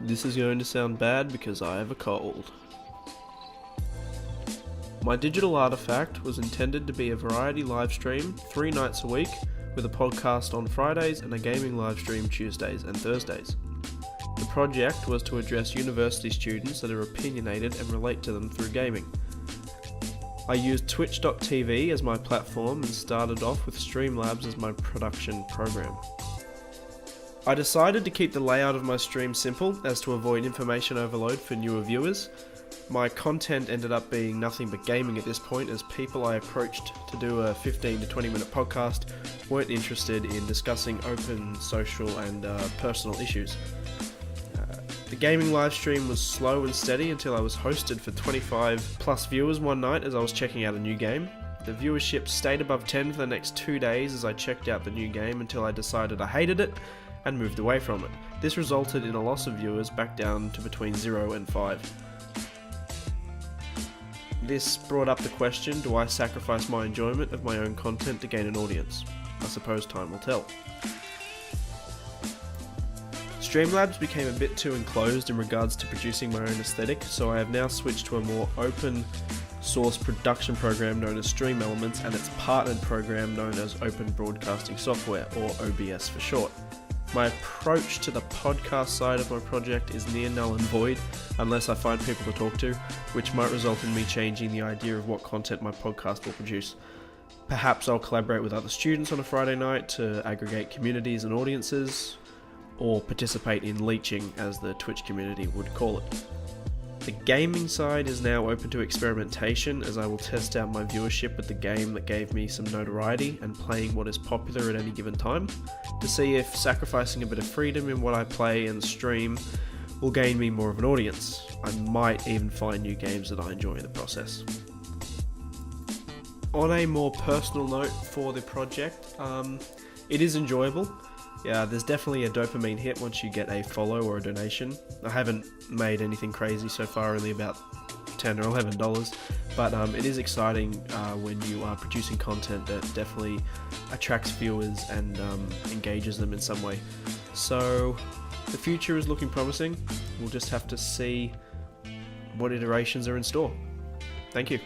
This is going to sound bad because I have a cold. My digital artifact was intended to be a variety live stream 3 nights a week, with a podcast on Fridays and a gaming live stream Tuesdays and Thursdays. The project was to address university students that are opinionated and relate to them through gaming. I used twitch.tv as my platform and started off with Streamlabs as my production program. I decided to keep the layout of my stream simple as to avoid information overload for newer viewers. My content ended up being nothing but gaming at this point, as people I approached to do a 15 to 20 minute podcast weren't interested in discussing open, social and personal issues. The gaming live stream was slow and steady until I was hosted for 25 plus viewers one night as I was checking out a new game. The viewership stayed above 10 for the next 2 days as I checked out the new game until I decided I hated it and moved away from it. This resulted in a loss of viewers back down to between 0 and 5. This brought up the question, do I sacrifice my enjoyment of my own content to gain an audience? I suppose time will tell. Streamlabs became a bit too enclosed in regards to producing my own aesthetic, so I have now switched to a more open source production program known as Stream Elements and its partnered program known as Open Broadcasting Software, or OBS for short. My approach to the podcast side of my project is near null and void unless I find people to talk to, which might result in me changing the idea of what content my podcast will produce. Perhaps I'll collaborate with other students on a Friday night to aggregate communities and audiences, or participate in leeching, as the Twitch community would call it. The gaming side is now open to experimentation, as I will test out my viewership with the game that gave me some notoriety and playing what is popular at any given time, to see if sacrificing a bit of freedom in what I play and stream will gain me more of an audience. I might even find new games that I enjoy in the process. On a more personal note for the project, it is enjoyable. Yeah, there's definitely a dopamine hit once you get a follow or a donation. I haven't made anything crazy so far, only about $10 or $11, but it is exciting when you are producing content that definitely attracts viewers and engages them in some way. So the future is looking promising. We'll just have to see what iterations are in store. Thank you.